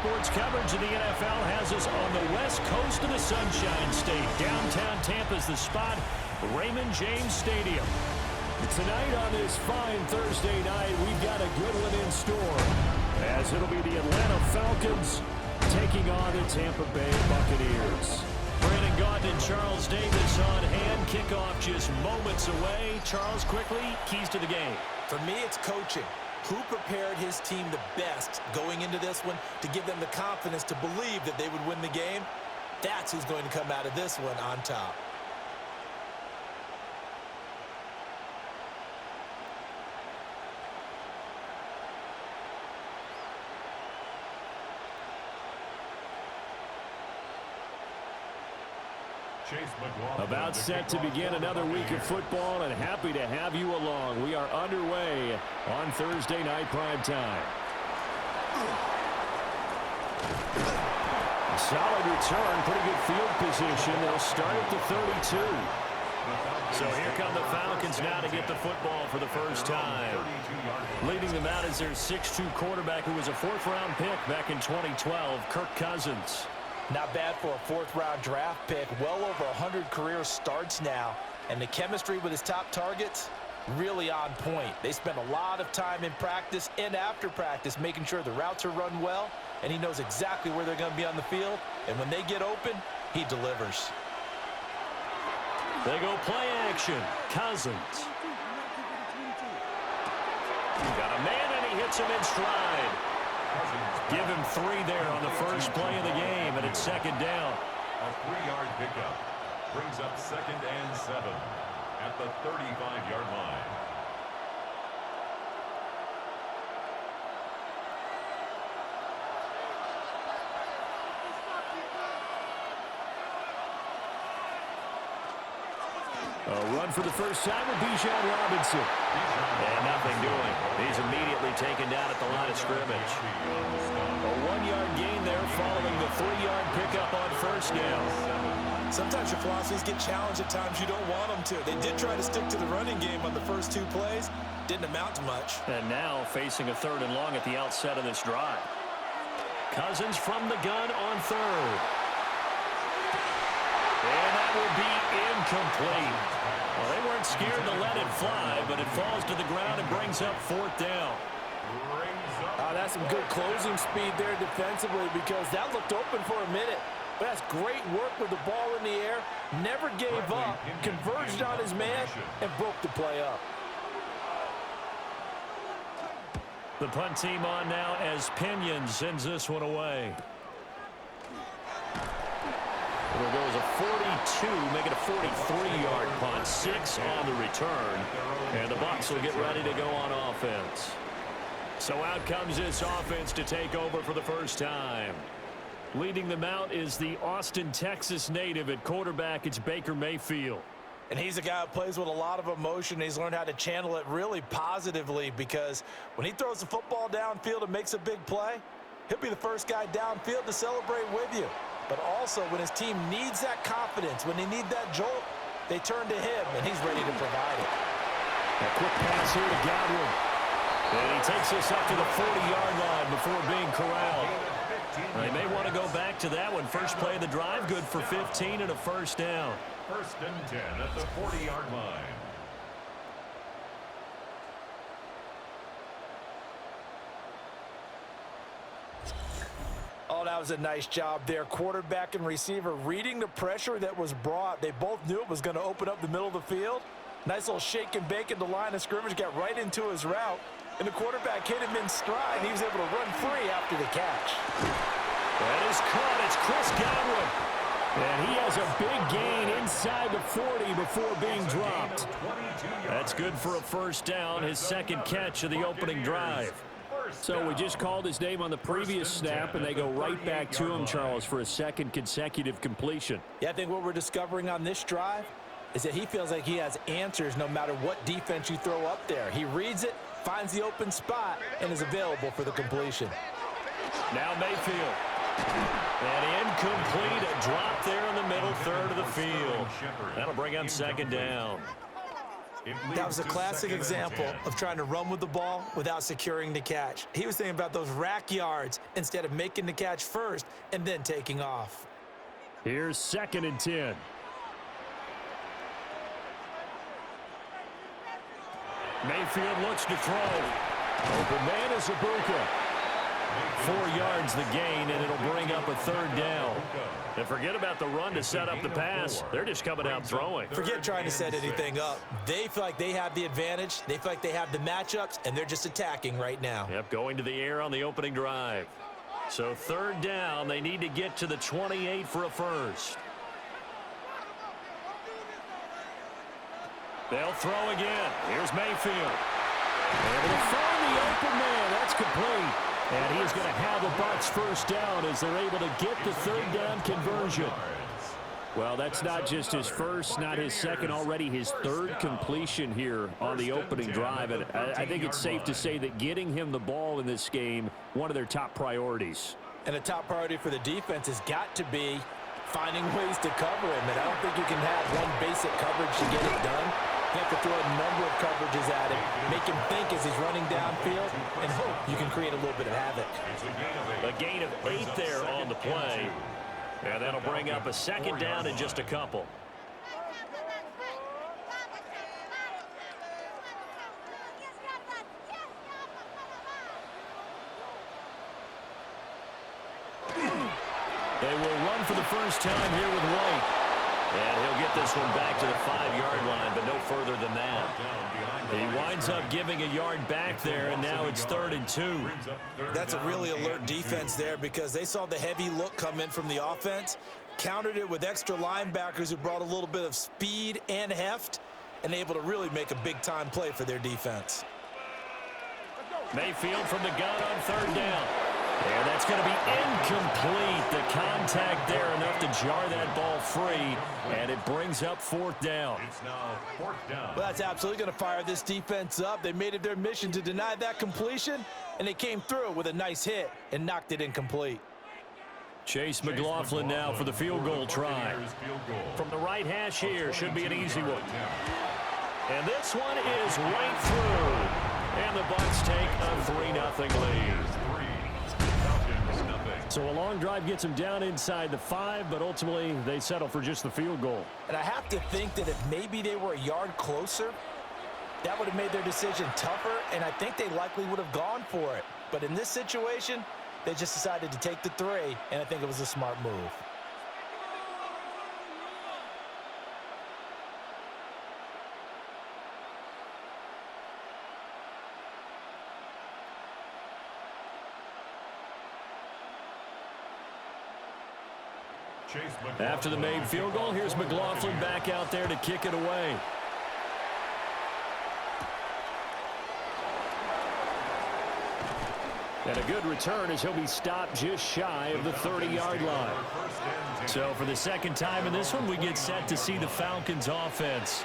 sports coverage of the NFL has us on the west coast of the Sunshine State. Downtown Tampa's the spot, Raymond James Stadium. Tonight on this fine Thursday night, we've got a good one in store, as it'll be the Atlanta Falcons taking on the Tampa Bay Buccaneers. Brandon Gaudin and Charles Davis on hand. Kickoff just moments away. Charles, quickly, keys to the game. For me, it's coaching. Who prepared his team the best going into this one to give them the confidence to believe that they would win the game? That's who's going to come out of this one on top. About set to begin another week of football, and happy to have you along. We are underway on Thursday night prime time. A solid return, pretty good field position. They'll start at the 32. So here come the Falcons now to get the football for the first time. Leading them out is their 6'2 quarterback who was a fourth-round pick back in 2012, Kirk Cousins. Not bad for a fourth-round draft pick. Well over 100 career starts now. And the chemistry with his top targets, really on point. They spend a lot of time in practice and after practice making sure the routes are run well, and he knows exactly where they're going to be on the field. And when they get open, he delivers. They go play action. Cousins. Got a man, and he hits him in stride. Give him 3 there on the first play of the game, and it's second down. A 3-yard pickup brings up 2nd and 7 at the 35-yard line. A run for the first time with Bijan Robinson. And nothing doing. He's immediately taken down at the line of scrimmage. A 1-yard gain there following the 3-yard pickup on first down. Sometimes your philosophies get challenged at times you don't want them to. They did try to stick to the running game on the first 2 plays. Didn't amount to much. And now facing a 3rd and long at the outset of this drive. Cousins from the gun on 3rd. And that will be incomplete. Well, they weren't scared to let it fly, but it falls to the ground and brings up 4th down. That's some good closing speed there defensively, because that looked open for a minute. But that's great work with the ball in the air. Never gave up, converged on his man, and broke the play up. The punt team on now as Pinion sends this one away. It'll go as a 42, make it a 43-yard punt. 6 on the return. And the Bucs will get ready to go on offense. So out comes this offense to take over for the first time. Leading them out is the Austin, Texas native at quarterback. It's Baker Mayfield. And he's a guy who plays with a lot of emotion. He's learned how to channel it really positively, because when he throws the football downfield and makes a big play, he'll be the first guy downfield to celebrate with you. But also, when his team needs that confidence, when they need that jolt, they turn to him, and he's ready to provide it. A quick pass here to Godwin. And he takes us up to the 40-yard line before being corralled. They may want to go back to that one. First play of the drive, good for 15 and a first down. 1st and 10 at the 40-yard line. Oh, that was a nice job there. Quarterback and receiver reading the pressure that was brought. They both knew it was going to open up the middle of the field. Nice little shake and bake at the line of scrimmage, got right into his route. And the quarterback hit him in stride, and he was able to run free after the catch. That is caught. It's Chris Godwin. And he has a big gain inside the 40 before being dropped. That's good for a first down, his 2nd catch of the opening drive. So we just called his name on the previous snap, and they go right back to him, Charles, for a 2nd consecutive completion. Yeah, I think what we're discovering on this drive is that he feels like he has answers no matter what defense you throw up there. He reads it, finds the open spot, and is available for the completion. Now Mayfield. And incomplete, a drop there in the middle 3rd of the field. That'll bring up 2nd down. That was a classic example of trying to run with the ball without securing the catch. He was thinking about those rack yards instead of making the catch first and then taking off. Here's 2nd and 10. Mayfield looks to throw. Open man is Ibuka. 4 yards the gain, and it'll bring up a 3rd down. And forget about the run to set up the pass. They're just coming out throwing. Forget trying to set anything up. They feel like they have the advantage. They feel like they have the matchups, and they're just attacking right now. Yep, going to the air on the opening drive. So 3rd down, they need to get to the 28 for a first. They'll throw again. Here's Mayfield. Able to find the open man. That's complete. And he's going to have a Bucs first down as they're able to get the 3rd down conversion. Well, that's not just his first, not his second, already his 3rd completion here on the opening drive. And I think it's safe to say that getting him the ball in this game, one of their top priorities. And a top priority for the defense has got to be finding ways to cover him. And I don't think you can have one basic coverage to get it done. You have to throw a number of coverages at him, make him think as he's running downfield, and hope you can create a little bit of havoc. A gain of 8 there on the play. And that'll bring up a 2nd down in just a couple. They will run for the first time here with White. And he'll get this one back to the 5-yard line, but no further than that. He winds up giving a yard back there, and now it's 3rd and 2. That's a really alert defense there because they saw the heavy look come in from the offense, countered it with extra linebackers who brought a little bit of speed and heft, and able to really make a big-time play for their defense. Mayfield from the gun on 3rd down. And that's going to be incomplete. The contact there enough to jar that ball free, and it brings up 4th down. It's now 4th down. Well, that's absolutely going to fire this defense up. They made it their mission to deny that completion, and they came through with a nice hit and knocked it incomplete. Chase McLaughlin now for the field goal try. From the right hash here, should be an easy one. And this one is right through. And the Bucs take a 3-0 lead. So a long drive gets them down inside the 5, but ultimately they settle for just the field goal. And I have to think that if maybe they were a yard closer, that would have made their decision tougher, and I think they likely would have gone for it. But in this situation, they just decided to take the 3, and I think it was a smart move. After the made field goal, here's McLaughlin back out there to kick it away. And a good return as he'll be stopped just shy of the 30-yard line. So for the 2nd time in this one, we get set to see the Falcons offense.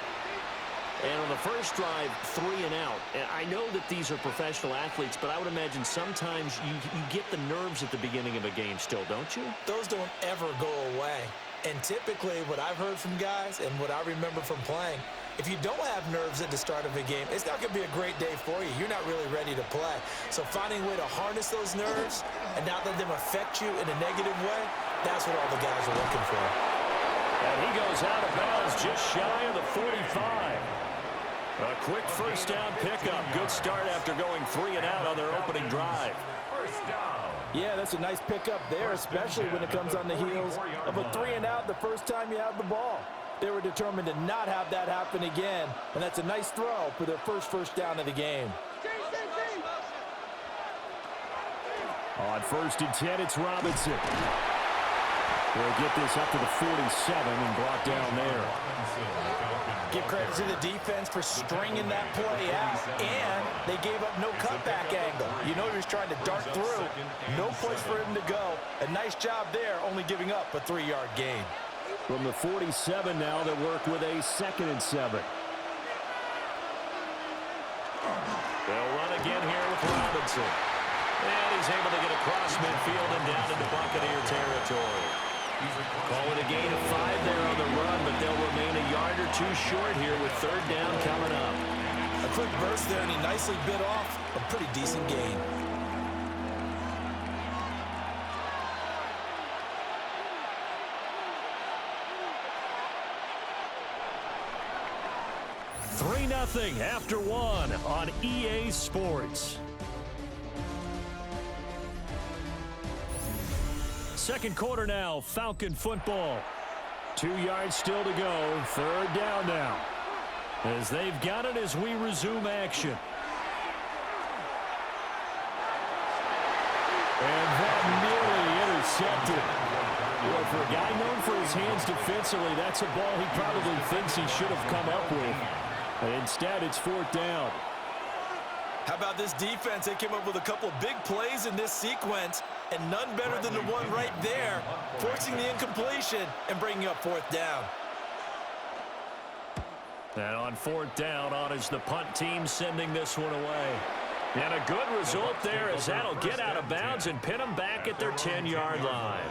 And on the first drive, 3 and out. And I know that these are professional athletes, but I would imagine sometimes you get the nerves at the beginning of a game still, don't you? Those don't ever go away. And typically what I've heard from guys and what I remember from playing, if you don't have nerves at the start of a game, it's not going to be a great day for you. You're not really ready to play. So finding a way to harness those nerves and not let them affect you in a negative way, that's what all the guys are looking for. And he goes out of bounds just shy of the 45. A quick first down pickup. Good start after going 3 and out on their opening drive. First down. Yeah, that's a nice pickup there, especially when it comes on the heels of a 3 and out the first time you have the ball. They were determined to not have that happen again, and that's a nice throw for their first down of the game. On 1st and 10, it's Robinson. They'll get this up to the 47 and brought down there. Give credit to the defense for stringing that play out, and they gave up no cutback angle. You know he was trying to dart through. No place for him to go. A nice job there, only giving up a 3-yard gain. From the 47 now, they work with a 2nd and 7. They'll run again here with Robinson. And he's able to get across midfield and down into Buccaneer territory. Call it a gain of 5 there on the run, but they'll remain a yard or two short here with third down coming up. A quick burst there, and he nicely bit off a pretty decent gain. Nothing after one on EA Sports. Second quarter now, Falcon football. 2 yards still to go. Third down now. As they've got it as we resume action. And that nearly intercepted. Well, for a guy known for his hands defensively, that's a ball he probably thinks he should have come up with. And instead, it's fourth down. How about this defense? They came up with a couple of big plays in this sequence, and none better than the one right there, forcing the incompletion and bringing up fourth down. And on fourth down, on is the punt team sending this one away. And a good result there as that'll get out of bounds and pin them back at their 10-yard line.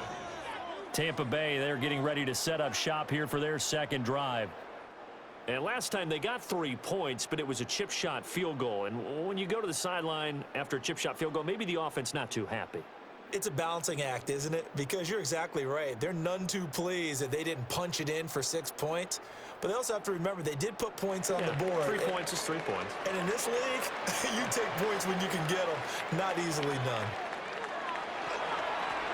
Tampa Bay, they're getting ready to set up shop here for their second drive. And last time they got 3 points, but it was a chip shot field goal. And when you go to the sideline after a chip shot field goal, maybe the offense not too happy. It's a balancing act, isn't it? Because you're exactly right. They're none too pleased that they didn't punch it in for 6 points. But they also have to remember they did put points on the board. 3 points is 3 points. And in this league, you take points when you can get them. Not easily done.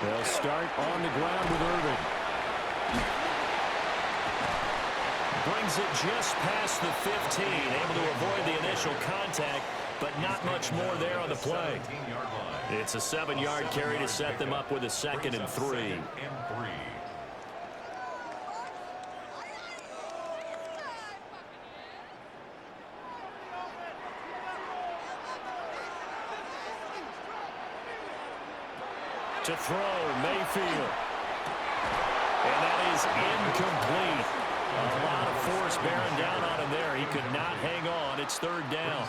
They'll start on the ground with Irving. Brings it just past the 15, able to avoid the initial contact, but not much more there on the play. It's a 7-yard carry to set them up with a 2nd and 3. To throw, Mayfield. And that is incomplete. A lot of force bearing down on him there. He could not hang on. It's third down.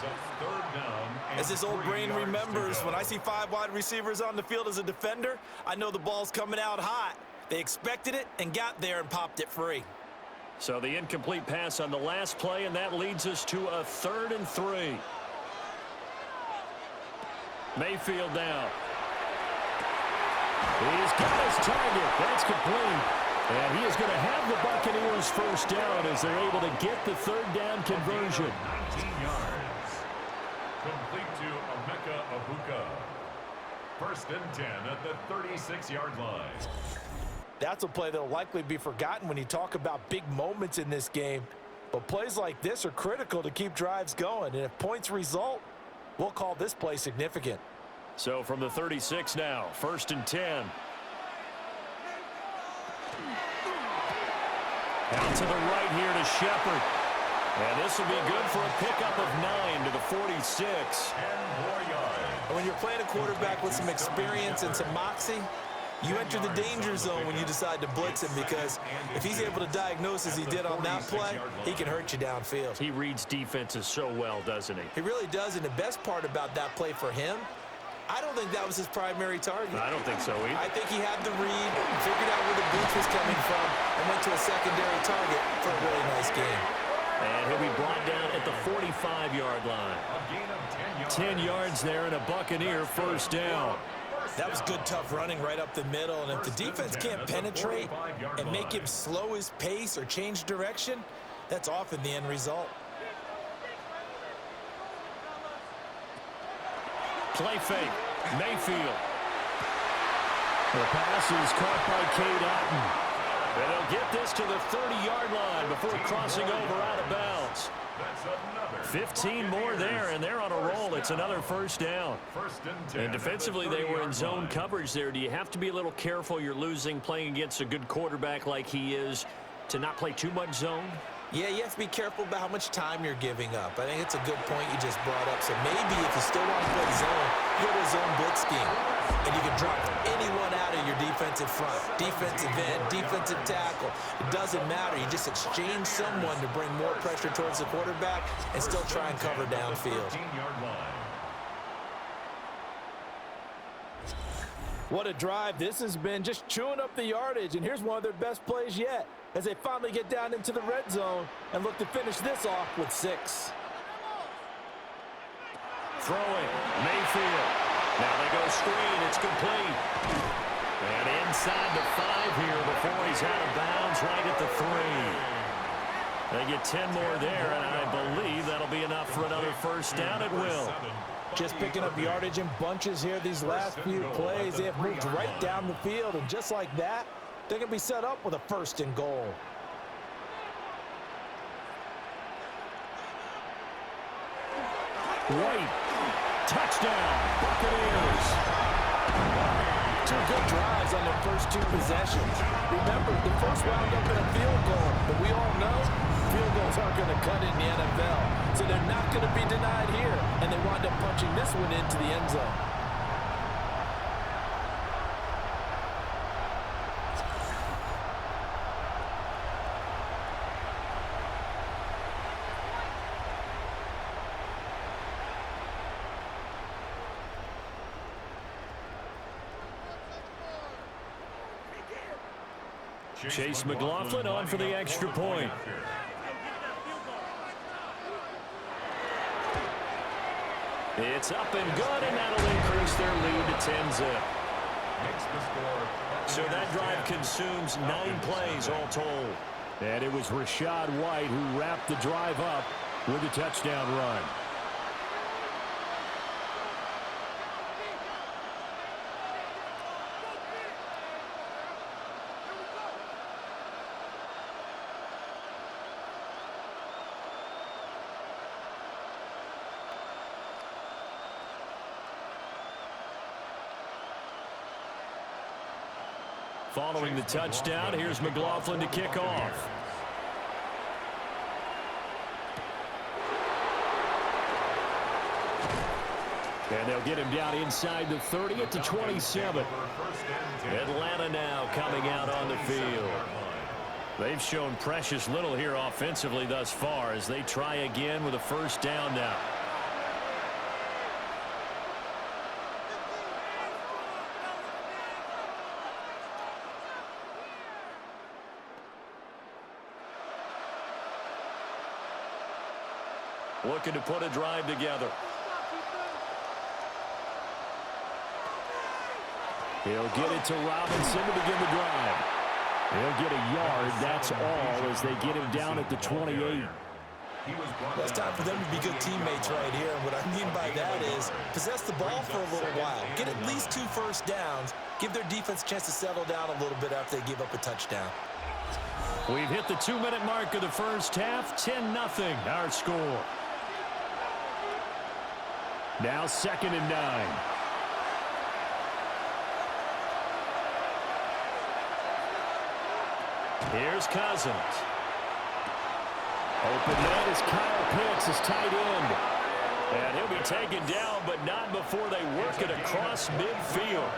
As his old brain remembers, when I see 5 wide receivers on the field as a defender, I know the ball's coming out hot. They expected it and got there and popped it free. So the incomplete pass on the last play, and that leads us to a 3rd and 3. Mayfield down. He's got his target. That's complete. And he is going to have the Buccaneers first down as they're able to get the third down conversion. 19 yards. Complete to Emeka Egbuka. 1st and 10 at the 36-yard line. That's a play that will likely be forgotten when you talk about big moments in this game. But plays like this are critical to keep drives going. And if points result, we'll call this play significant. So from the 36 now, 1st and 10. Out to the right here to Shepard. And this will be good for a pickup of 9 to the 46. 10 more yards. And when you're playing a quarterback with some experience and some moxie, you enter the danger zone when you decide to blitz him, because if he's able to diagnose as he did on that play, he can hurt you downfield. He reads defenses so well, doesn't he? He really does, and the best part about that play for him, I don't think that was his primary target. I don't think so either. I think he had the read, figured out where the blitz was coming from, and went to a secondary target for a really nice game. And he'll be brought down at the 45-yard line. A gain of 10 yards. 10 yards there and a Buccaneer first down. That was good, tough running right up the middle, and if the defense can't penetrate and make him slow his pace or change direction, that's often the end result. Play fake. Mayfield. The pass is caught by Cade Otton. And they'll get this to the 30-yard line before crossing over out of bounds. 15 more there, and they're on a roll. It's another first down. And defensively, they were in zone coverage there. Do you have to be a little careful? You're losing playing against a good quarterback like he is to not play too much zone? Yeah, you have to be careful about how much time you're giving up. I think it's a good point you just brought up. So maybe if you still want to play zone, go to a zone blitz scheme. And you can drop anyone out of your defensive front, defensive end, defensive tackle. It doesn't matter. You just exchange someone to bring more pressure towards the quarterback and still try and cover downfield. What a drive this has been, just chewing up the yardage, and here's one of their best plays yet as they finally get down into the red zone and look to finish this off with 6. Throwing, Mayfield. Now they go screen, it's complete. And inside the 5 here before he's out of bounds right at the 3. They get 10 more there, and I believe that'll be enough for another first down at will. Just picking up yardage in bunches here these last few plays. They have moved right down the field, and just like that, they're going to be set up with a 1st and goal. White, touchdown, Buccaneers. 2 good drives on their first 2 possessions. Remember, the first wound up in a field goal, but we all know field goals aren't going to cut in the NFL, so they're not going to be denied here, and they wind up punching this one into the end zone. Chase McLaughlin on for the extra point. It's up and good, and that'll increase their lead to 10-zip. So that drive consumes 9 plays all told. And it was Rachaad White who wrapped the drive up with a touchdown run. Following the touchdown, here's McLaughlin to kick off. And they'll get him down inside the 30 at the 27. Atlanta now coming out on the field. They've shown precious little here offensively thus far as they try again with a first down now. Looking to put a drive together. He'll get it to Robinson to begin the drive. He'll get a yard, that's all, as they get him down at the 28. Well, it's time for them to be good teammates right here. And what I mean by that is possess the ball for a little while. Get at least 2 first downs. Give their defense a chance to settle down a little bit after they give up a touchdown. We've hit the 2-minute mark of the first half. 10-0 our score. Now 2nd and 9. Here's Cousins. Open man is Kyle Pitts, his tight end. And he'll be taken down, but not before they work it across midfield.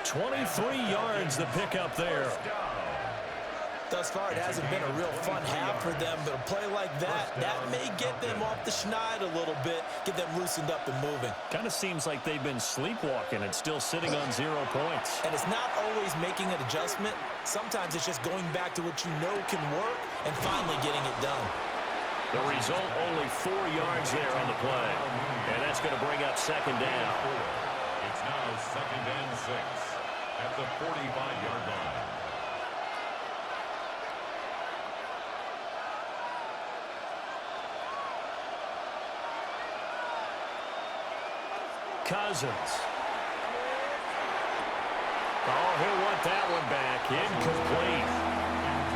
23 yards the pickup there. Thus far, it hasn't been a real fun half for them, but a play like that may get them off the schneid a little bit, get them loosened up and moving. Kind of seems like they've been sleepwalking and still sitting on 0 points. And it's not always making an adjustment. Sometimes it's just going back to what you know can work and finally getting it done. The result, only 4 yards there on the play. And that's going to bring up 2nd down. It's now 2nd and 6 at the 45-yard line. Cousins. Oh, he'll want that one back. Incomplete.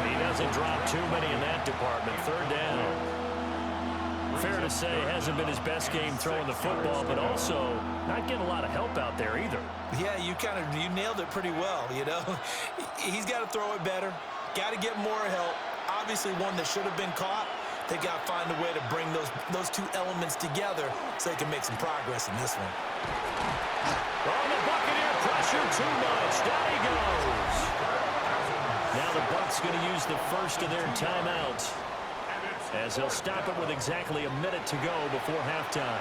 He doesn't drop too many in that department. 3rd down. Fair to say, hasn't been his best game throwing the football, but also not getting a lot of help out there either. Yeah, you nailed it pretty well, you know. He's got to throw it better. Got to get more help. Obviously one that should have been caught. They got to find a way to bring those 2 elements together so they can make some progress in this one. Oh, the Buccaneer pressure too much. Down he goes. Now the Bucs going to use the first of their timeouts as they'll stop it with exactly a minute to go before halftime.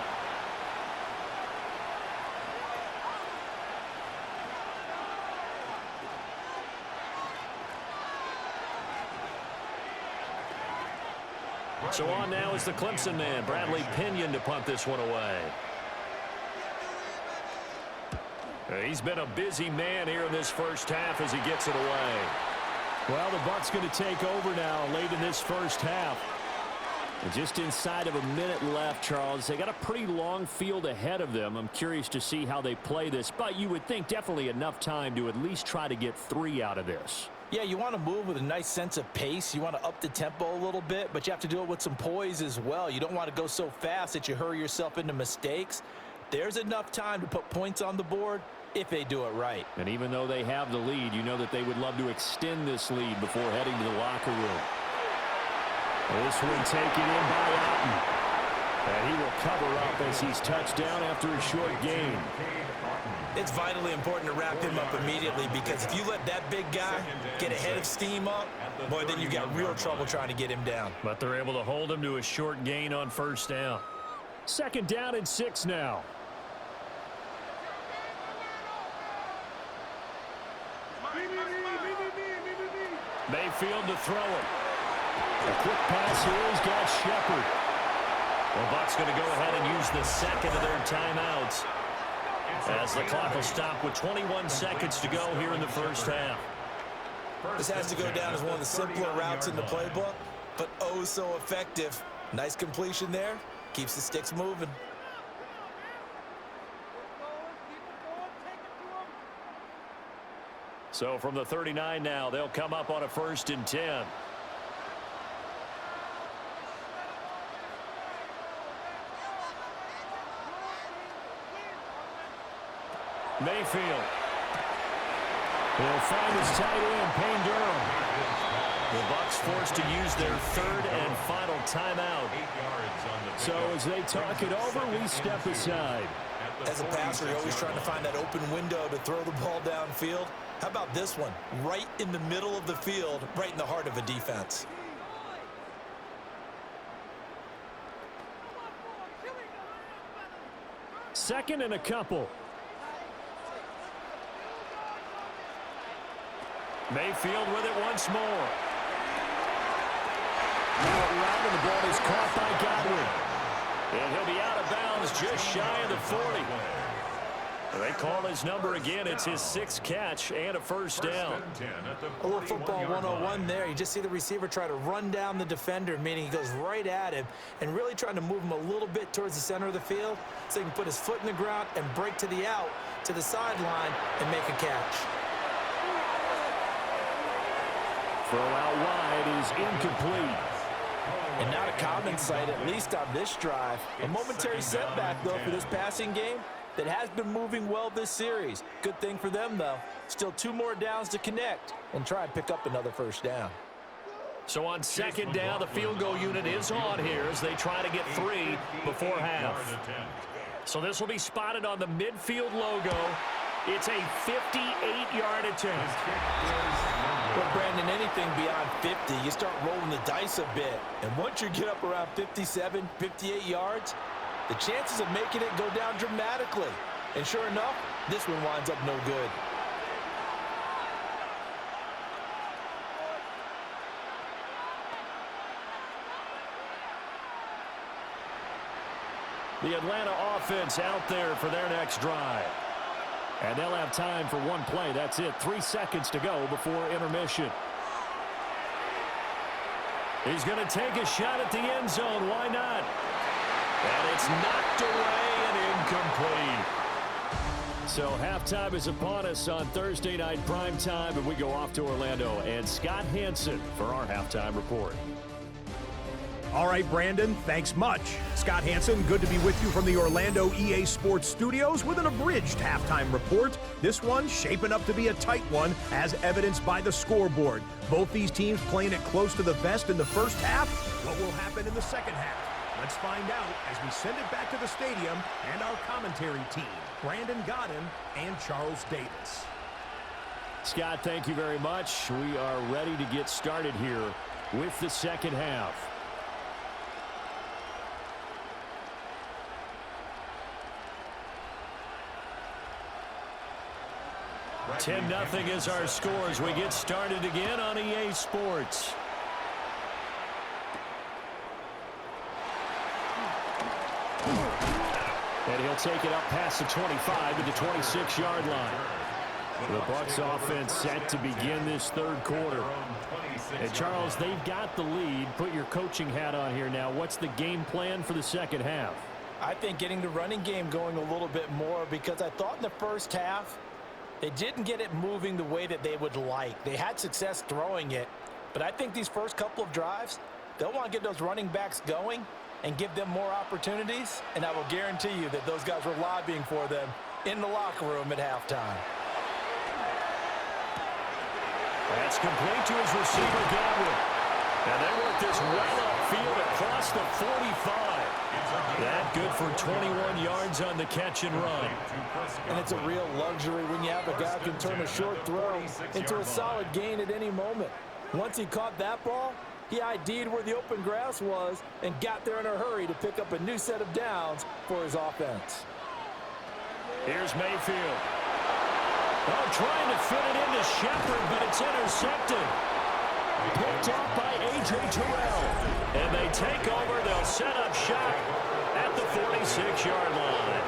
So on now is the Clemson man, Bradley Pinion, to punt this one away. He's been a busy man here in this first half as he gets it away. Well, the Bucs going to take over now late in this first half. And just inside of a minute left, Charles. They got a pretty long field ahead of them. I'm curious to see how they play this, but you would think definitely enough time to at least try to get 3 out of this. Yeah, you want to move with a nice sense of pace. You want to up the tempo a little bit, but you have to do it with some poise as well. You don't want to go so fast that you hurry yourself into mistakes. There's enough time to put points on the board if they do it right. And even though they have the lead, you know that they would love to extend this lead before heading to the locker room. This one taken in by Otten. And he will cover up as he's touched down after a short gain. It's vitally important to wrap him up immediately, because if you let that big guy get ahead of steam up, boy, then you've got real trouble trying to get him down. But they're able to hold him to a short gain on first down. 2nd down and 6 now. Mayfield to throw it. A quick pass here has got Shepard. The Bucs going to go ahead and use the second of their timeouts, as the clock will stop with 21 seconds to go here in the first half. This has to go down as one of the simpler routes in the playbook, but oh so effective. Nice completion there. Keeps the sticks moving. So from the 39 now, they'll come up on a 1st and 10. Mayfield. He'll find his tight end, Payne Durham. The Bucs forced to use their 3rd and final timeout. So as they talk it over, we step aside. As a passer, you're always trying to find that open window to throw the ball downfield. How about this one? Right in the middle of the field, right in the heart of a defense. Second and a couple. Mayfield with it once more. Around, and the ball is caught by Godwin. And he'll be out of bounds just shy of the 40. They call his number again. It's his 6th catch and a first down. A little football 101 there. You just see the receiver try to run down the defender, meaning he goes right at him, and really trying to move him a little bit towards the center of the field so he can put his foot in the ground and break to the out, to the sideline, and make a catch. Throw out wide is incomplete. And not a common sight, at least on this drive. A momentary setback, though, for this passing game that has been moving well this series. Good thing for them, though. Still 2 more downs to connect and try and pick up another first down. So on 2nd down, the field goal unit is on here as they try to get 3 before half. So this will be spotted on the midfield logo. It's a 58-yard attempt. Well, Brandon, anything beyond 50, you start rolling the dice a bit. And once you get up around 57, 58 yards, the chances of making it go down dramatically. And sure enough, this one winds up no good. The Atlanta offense out there for their next drive. And they'll have time for one play. That's it. 3 seconds to go before intermission. He's going to take a shot at the end zone. Why not? And it's knocked away and incomplete. So halftime is upon us on Thursday night primetime, and we go off to Orlando. And Scott Hansen for our halftime report. All right, Brandon, thanks much. Scott Hansen, good to be with you from the Orlando EA Sports Studios with an abridged halftime report. This one shaping up to be a tight one, as evidenced by the scoreboard. Both these teams playing it close to the vest in the first half. What will happen in the second half? Let's find out as we send it back to the stadium and our commentary team, Brandon Godden and Charles Davis. Scott, thank you very much. We are ready to get started here with the second half. 10-0 is our score as we get started again on EA Sports. And he'll take it up past the 25 to the 26-yard line. The Bucs offense set to begin this third quarter. And Charles, they've got the lead. Put your coaching hat on here now. What's the game plan for the second half? I think getting the running game going a little bit more, because I thought in the first half they didn't get it moving the way that they would like. They had success throwing it, but I think these first couple of drives, they'll want to get those running backs going and give them more opportunities, and I will guarantee you that those guys were lobbying for them in the locker room at halftime. That's complete to his receiver, Godwin. And they work this well upfield across the 45. That good for 21 yards on the catch and run. And it's a real luxury when you have a guy who can turn a short throw into a solid gain at any moment. Once he caught that ball, he ID'd where the open grass was and got there in a hurry to pick up a new set of downs for his offense. Here's Mayfield. Oh, trying to fit it into Shepard, but it's intercepted. Picked off by A.J. Terrell. And they take over. They'll set up shop at the 46-yard line.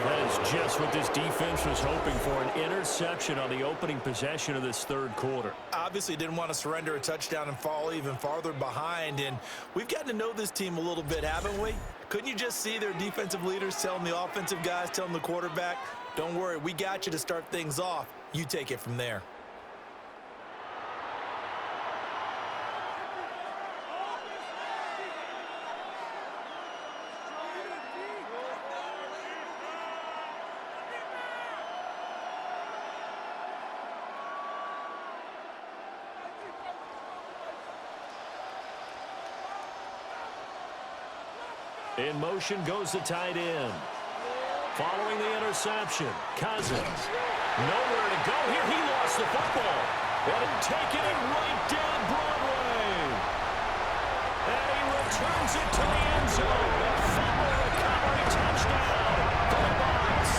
That is just what this defense was hoping for, an interception on the opening possession of this third quarter. Obviously didn't want to surrender a touchdown and fall even farther behind, and we've gotten to know this team a little bit, haven't we? Couldn't you just see their defensive leaders telling the offensive guys, telling the quarterback, don't worry, we got you to start things off. You take it from there. In motion goes the tight end. Following the interception, Cousins. Nowhere to go here. He lost the football. And taking it right down Broadway. And he returns it to the end zone. A fumble recovery touchdown for the Bucs.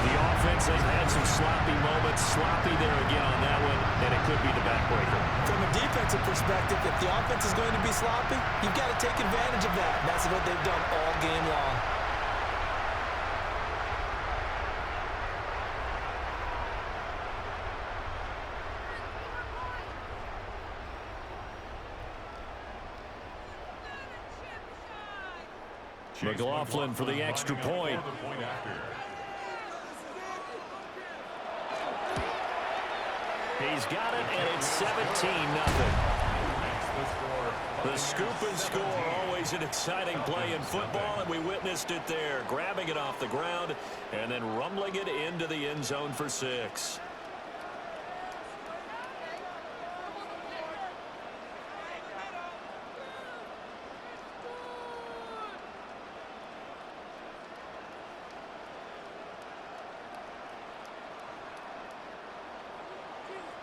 The offense has had some sloppy moments. Sloppy there again on that one. And it could be the backbreaker. From a defensive perspective, if the offense is going to be sloppy, you've got to take advantage of that. And that's what they've done all game long. McLaughlin for the extra point. He's got it, and it's 17-0. The scoop and score, always an exciting play in football, and we witnessed it there, grabbing it off the ground and then rumbling it into the end zone for 6.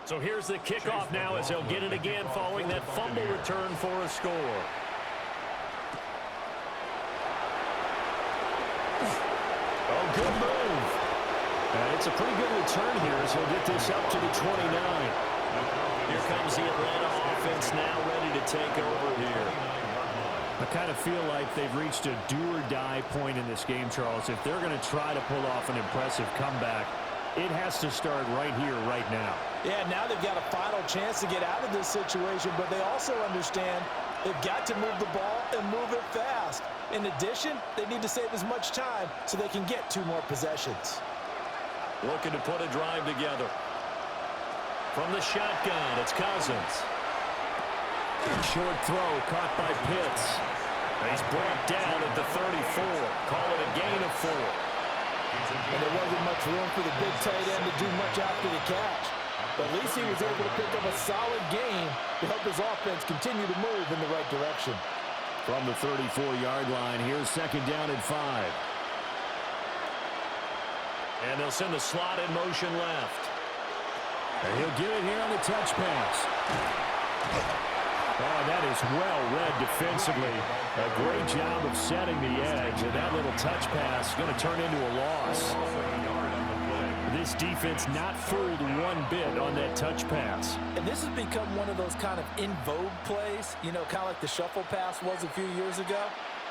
So here's the kickoff now as they'll get it again following that fumble return for a score. Oh, good move. And it's a pretty good return here as he'll get this up to the 29. Here comes the Atlanta offense now ready to take over here. I kind of feel like they've reached a do-or-die point in this game, Charles. If they're going to try to pull off an impressive comeback, it has to start right here, right now. Yeah, now they've got a final chance to get out of this situation, but they also understand they've got to move the ball and move it fast. In addition, they need to save as much time so they can get 2 more possessions. Looking to put a drive together. From the shotgun, it's Cousins. Short throw caught by Pitts. He's brought down at the 34. Call it a gain of 4. And there wasn't much room for the big tight end to do much after the catch. But at least he was able to pick up a solid gain to help his offense continue to move in the right direction. From the 34-yard line, here's second down and 5. And they'll send the slot in motion left. And he'll get it here on the touch pass. Oh, that is well read defensively. A great job of setting the edge, and that little touch pass is going to turn into a loss. This defense not fooled one bit on that touch pass. And this has become one of those kind of in vogue plays, you know, kind of like the shuffle pass was a few years ago.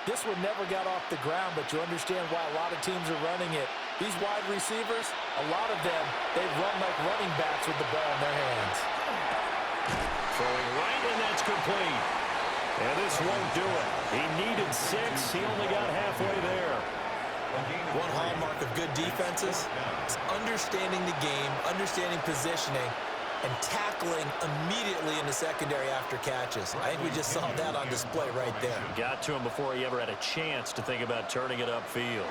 This one never got off the ground, but you understand why a lot of teams are running it. These wide receivers, a lot of them, they run like running backs with the ball in their hands. Throwing right, and that's complete. And this won't do it. He needed 6. He only got halfway there. One hallmark of good defenses is understanding the game, understanding positioning, and tackling immediately in the secondary after catches. I think we just saw that on display right there. Got to him before he ever had a chance to think about turning it upfield.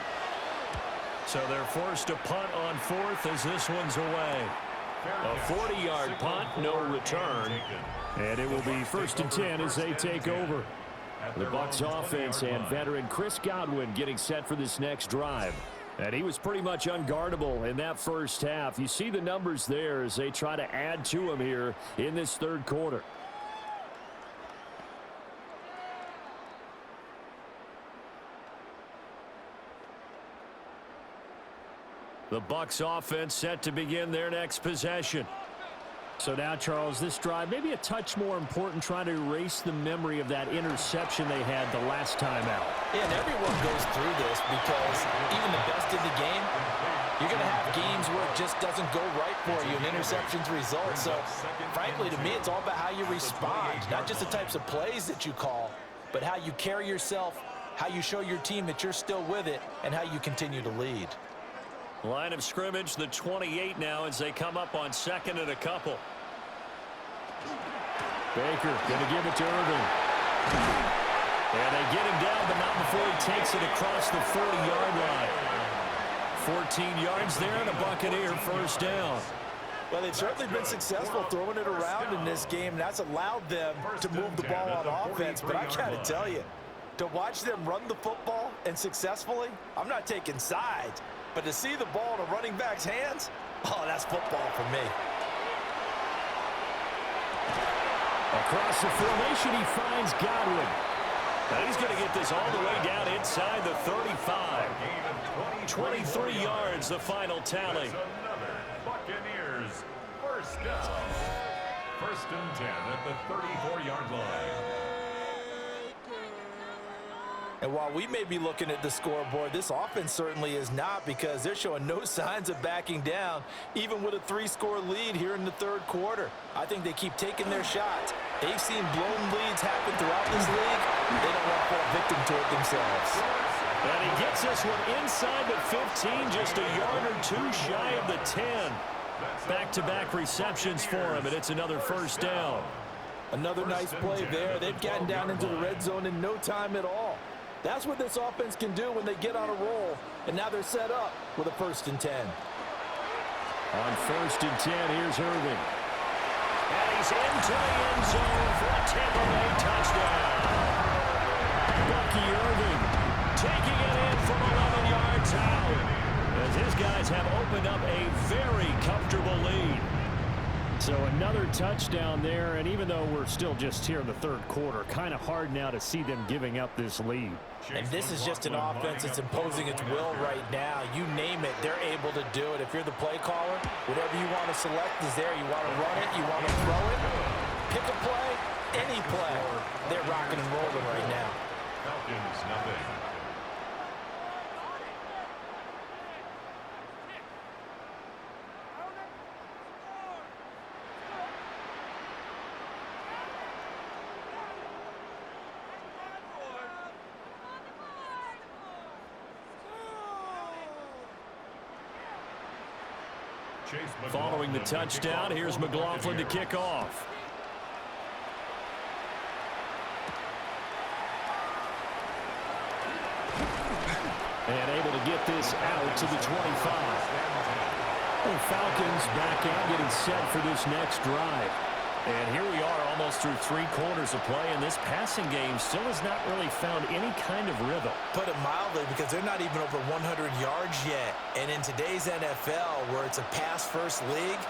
So they're forced to punt on 4th as this one's away. A 40-yard punt, no return. And it will be 1st and 10 as they take over. The Bucs offense and veteran Chris Godwin getting set for this next drive. And he was pretty much unguardable in that first half. You see the numbers there as they try to add to him here in this third quarter. The Bucs offense set to begin their next possession. So now, Charles, this drive maybe a touch more important, trying to erase the memory of that interception they had the last time out. Yeah, and everyone goes through this because even the best in the game, you're going to have games where it just doesn't go right for you and interceptions result. So, frankly, to me, it's all about how you respond, not just the types of plays that you call, but how you carry yourself, how you show your team that you're still with it, and how you continue to lead. Line of scrimmage, the 28 now as they come up on 2nd and a couple. Baker going to give it to Irving. And they get him down, but not before he takes it across the 40-yard line. 14 yards there and a Buccaneer first down. Well, they've certainly been successful throwing it around in this game, and that's allowed them to move the ball on offense. But I got to tell you, to watch them run the football and successfully, I'm not taking sides. But to see the ball in a running back's hands, oh, that's football for me. Across the formation, he finds Godwin. Now he's going to get this all the way down inside the 35. 23 yards, the final tally. Buccaneers first down. 1st and 10 at the 34-yard line. And while we may be looking at the scoreboard, this offense certainly is not, because they're showing no signs of backing down, even with a 3-score lead here in the third quarter. I think they keep taking their shots. They've seen blown leads happen throughout this league. They don't want to fall victim to it themselves. And he gets this one inside the 15, just a yard or 2 shy of the 10. Back-to-back receptions for him, and it's another first down. Another nice play there. They've gotten down into the red zone in no time at all. That's what this offense can do when they get on a roll, and now they're set up with a 1st and 10. On 1st and 10, here's Irving. And he's into the end zone for a Tampa Bay touchdown. Bucky Irving taking it in from 11 yards out, as his guys have opened up a very comfortable lead. So another touchdown there, and even though we're still just here in the third quarter, kind of hard now to see them giving up this lead. And this is just an offense that's imposing its will right now. You name it, they're able to do it. If you're the play caller, whatever you want to select is there. You want to run it, you want to throw it, pick a play, any play. They're rocking and rolling right now. Falcons, nothing. Following the touchdown, here's McLaughlin to kick off. And able to get this out to the 25. The Falcons back out, getting set for this next drive. And here we are almost through 3 quarters of play, and this passing game still has not really found any kind of rhythm. Put it mildly, because they're not even over 100 yards yet. And in today's NFL, where it's a pass-first league,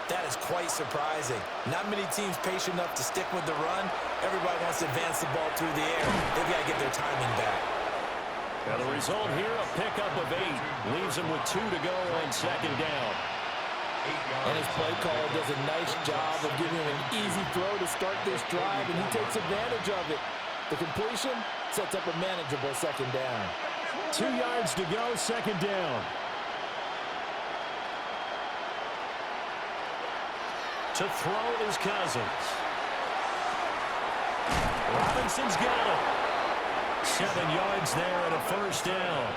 that is quite surprising. Not many teams patient enough to stick with the run. Everybody wants to advance the ball through the air. They've got to get their timing back. Now the result here, a pickup of 8. Leaves them with 2 to go on 2nd down. And his play caller does a nice job of giving him an easy throw to start this drive, and he takes advantage of it. The completion, Sets up a manageable second down. 2 yards to go, second down. To throw is Cousins. Robinson's got it. 7 yards there and a first down.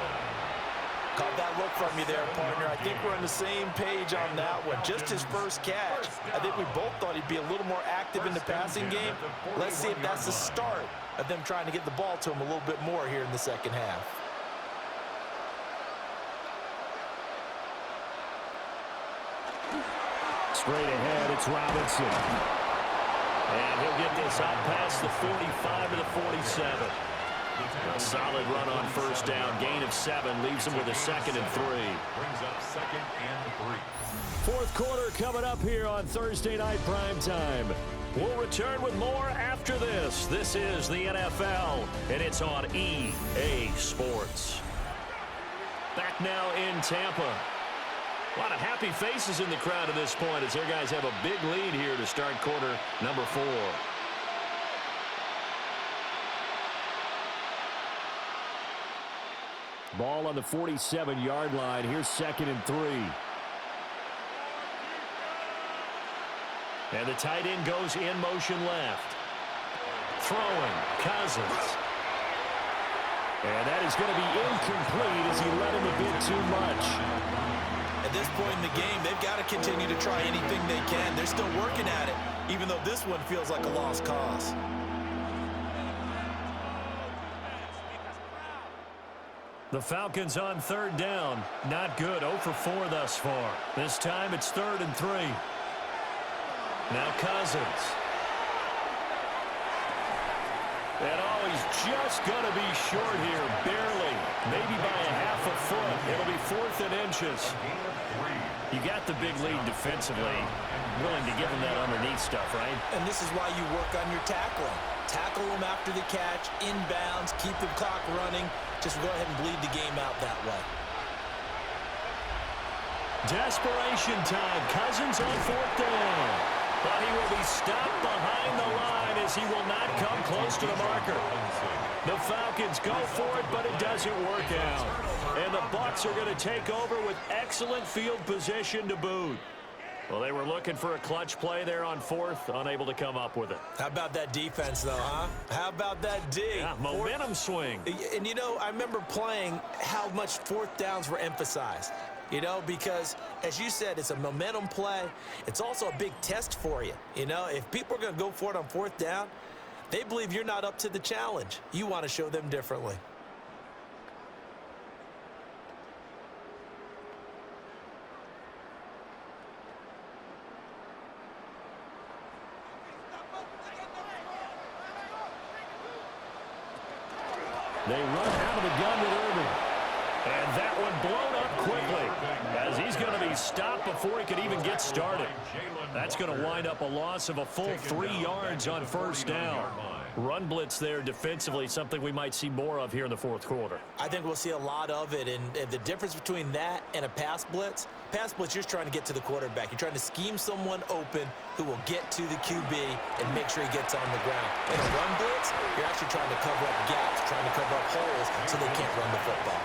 Caught that look from you there, partner. I think we're on the same page on that one. Just his first catch. I think we both thought he'd be a little more active in the passing game. Let's see if that's the start of them trying to get the ball to him a little bit more here in the second half. Straight ahead, it's Robinson. And he'll get this out past the 45 to the 47. A solid run on first down. Gain of 7 leaves him with a 2nd and 3. Brings up 2nd and 3. Fourth quarter coming up here on Thursday Night Primetime. We'll return with more after this. This is the NFL, and it's on EA Sports. Back now in Tampa. A lot of happy faces in the crowd at this point as their guys have a big lead here to start quarter number 4. Ball on the 47-yard line. Here's 2nd and 3. And the tight end goes in motion left. Throwing, Cousins. And that is going to be incomplete as he let him a bit too much. At this point in the game, they've got to continue to try anything they can. They're still working at it, even though this one feels like a lost cause. The Falcons on 3rd down. Not good. 0 for 4 thus far. This time it's 3rd and 3. Now Cousins. And he's just going to be short here, barely. Maybe by a half a foot. It'll be 4th and inches. You got the big lead defensively. Willing to give him that underneath stuff, right? And this is why you work on your tackling. Tackle them after the catch, inbounds, keep the clock running. Just go ahead and bleed the game out that way. Desperation time. Cousins on 4th down. But he will be stopped behind the line as he will not come close to the marker. The Falcons go for it, but it doesn't work out. And the Bucs are going to take over with excellent field position to boot. Well, they were looking for a clutch play there on 4th, unable to come up with it. How about that defense, though, huh? How about that D? Yeah, momentum swing. And, you know, I remember playing how much 4th downs were emphasized. You know, because, as you said, it's a momentum play. It's also a big test for you. You know, if people are going to go for it on 4th down, they believe you're not up to the challenge. You want to show them differently. They run out of the gun with Irving. And that one blown up quickly as he's going to be stopped before he could even get started. That's going to wind up a loss of a full 3 yards on first down. Run blitz there defensively, something we might see more of here in the fourth quarter. I think we'll see a lot of it, and the difference between that and a pass blitz, you're just trying to get to the quarterback. You're trying to scheme someone open who will get to the QB and make sure he gets on the ground. In a run blitz, you're actually trying to cover up gaps, trying to cover up holes so they can't run the football.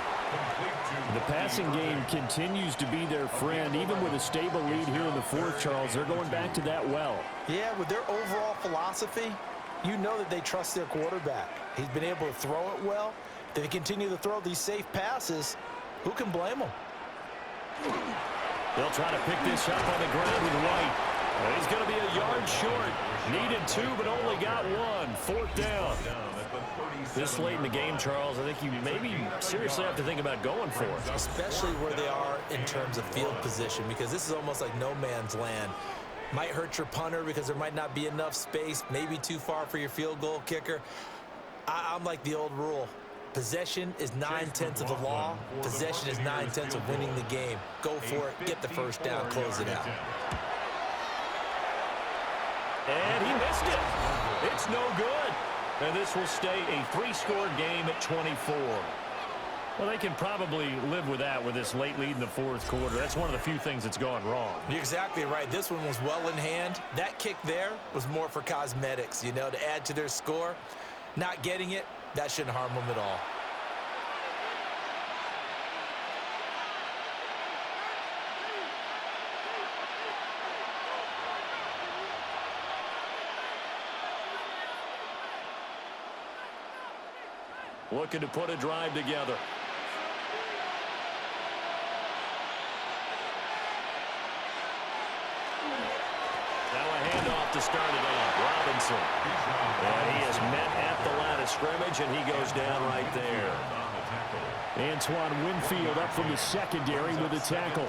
The passing game continues to be their friend. Even with a stable lead here in the fourth, Charles, they're going back to that well. Yeah, with their overall philosophy, you know that they trust their quarterback. He's been able to throw it well. If they continue to throw these safe passes, who can blame them? They'll try to pick this up on the ground with White. Well, he's going to be a yard short. Needed 2, but only got 1. Fourth down. This late in the game, Charles, I think you maybe seriously have to think about going for it. Especially where they are in terms of field position, because this is almost like no man's land. Might hurt your punter because there might not be enough space, maybe too far for your field goal kicker. I'm like the old rule. Possession is 9/10 of the law. Possession is 9/10 of winning the game. Go for it, get the first down, close it out. And he missed it. It's no good. And this will stay a 3-score game at 24. Well, they can probably live with that with this late lead in the fourth quarter. That's one of the few things that's gone wrong. You're exactly right. This one was well in hand. That kick there was more for cosmetics, you know, to add to their score. Not getting it, That shouldn't harm them at all. Looking to put a drive together. Now a handoff to start it off. Robinson. And he is met at the line of scrimmage, and he goes down right there. Antoine Winfield up from the secondary with a tackle.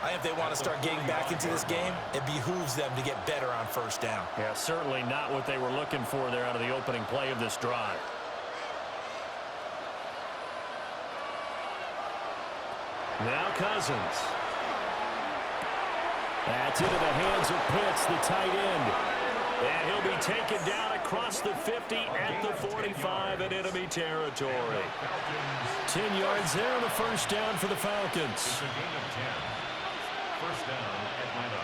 I think if they want to start getting back into this game, it behooves them to get better on first down. Yeah, certainly not what they were looking for there out of the opening play of this drive. Now Cousins. That's into the hands of Pitts, the tight end. And he'll be taken down across the 50 at the 45 in enemy territory. 10 yards there on the first down for the Falcons. It's a gain of 10. First down, Atlanta.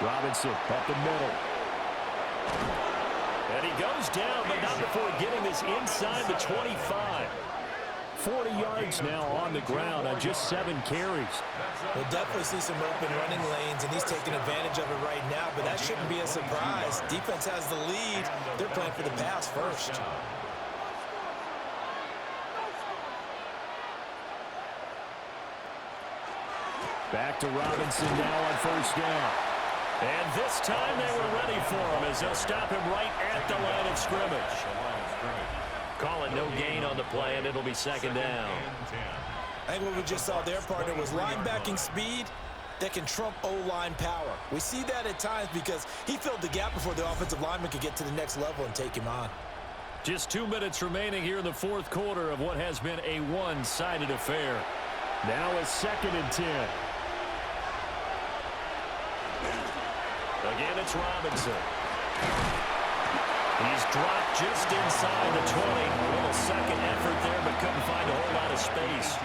Robinson up the middle. And he goes down, but not before getting this inside the 25. 40 yards now on the ground on just 7 carries. We'll definitely see some open running lanes, and he's taking advantage of it right now, but that shouldn't be a surprise. Defense has the lead. They're playing for the pass first. Back to Robinson now on first down. And this time they were ready for him as they'll stop him right at the line of scrimmage. Call it no gain on the play, and it'll be second down. I think what we just saw there, partner, was linebacking speed that can trump O-line power. We see that at times because he filled the gap before the offensive lineman could get to the next level and take him on. Just 2 minutes remaining here in the fourth quarter of what has been a one-sided affair. Now a 2nd and 10. Again, it's Robinson. He's dropped just inside the 20. A little second effort there, but couldn't find a whole lot of space.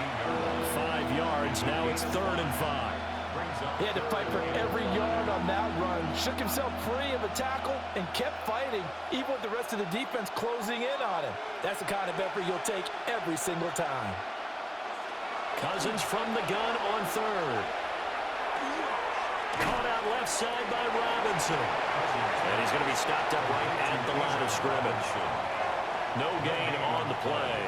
5 yards. Now it's 3rd and 5. He had to fight for every yard on that run. Shook himself free of a tackle and kept fighting, even with the rest of the defense closing in on him. That's the kind of effort you'll take every single time. Cousins from the gun on 3rd. Caught out left side by Robinson. And he's going to be stopped up right at the line of scrimmage. No gain on the play.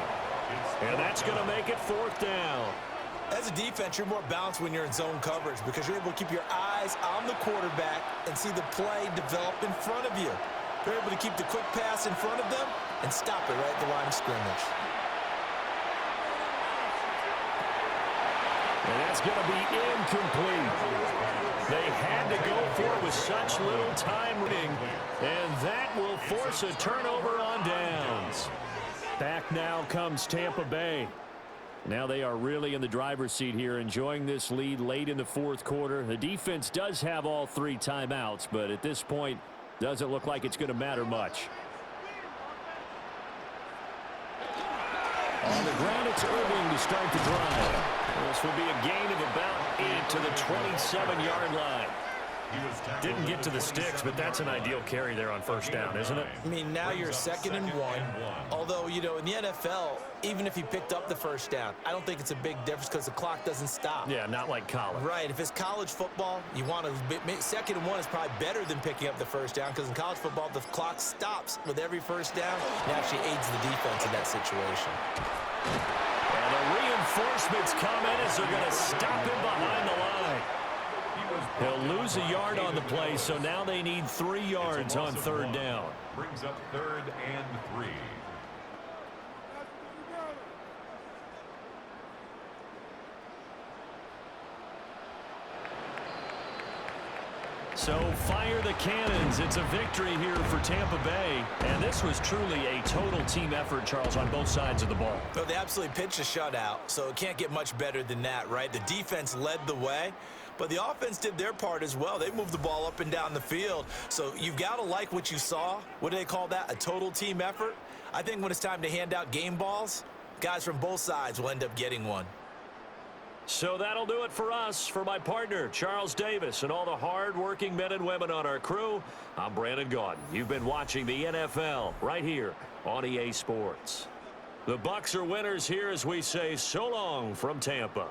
And that's going to make it 4th down. As a defense, you're more balanced when you're in zone coverage because you're able to keep your eyes on the quarterback and see the play develop in front of you. You're able to keep the quick pass in front of them and stop it right at the line of scrimmage. And that's going to be incomplete. They had to go for it with such little time remaining, and that will force a turnover on downs. Back now comes Tampa Bay. Now they are really in the driver's seat here, enjoying this lead late in the fourth quarter. The defense does have all 3 timeouts, but at this point, doesn't look like it's going to matter much. On the ground, it's Irving to start the drive. This will be a gain of about 8 to the 27-yard line. Didn't get to the sticks, but that's an ideal carry there on first down, isn't it? I mean, now you're 2nd and 1. Although, you know, in the NFL, even if he picked up the first down, I don't think it's a big difference because the clock doesn't stop. Yeah, not like college. Right. If it's college football, you want to 2nd and 1 is probably better than picking up the first down because in college football, the clock stops with every first down and actually aids the defense in that situation. And the reinforcements come in as they're going to stop him behind the line. He'll lose a yard on the play, so now they need 3 yards on 3rd down. Brings up 3rd and 3. So fire the cannons. It's a victory here for Tampa Bay. And this was truly a total team effort, Charles, on both sides of the ball. Well, they absolutely pitched a shutout, so it can't get much better than that, right? The defense led the way, but the offense did their part as well. They moved the ball up and down the field. So you've got to like what you saw. What do they call that? A total team effort? I think when it's time to hand out game balls, guys from both sides will end up getting one. So that'll do it for us. For my partner, Charles Davis, and all the hard-working men and women on our crew, I'm Brandon Gaudin. You've been watching the NFL right here on EA Sports. The Bucs are winners here as we say so long from Tampa.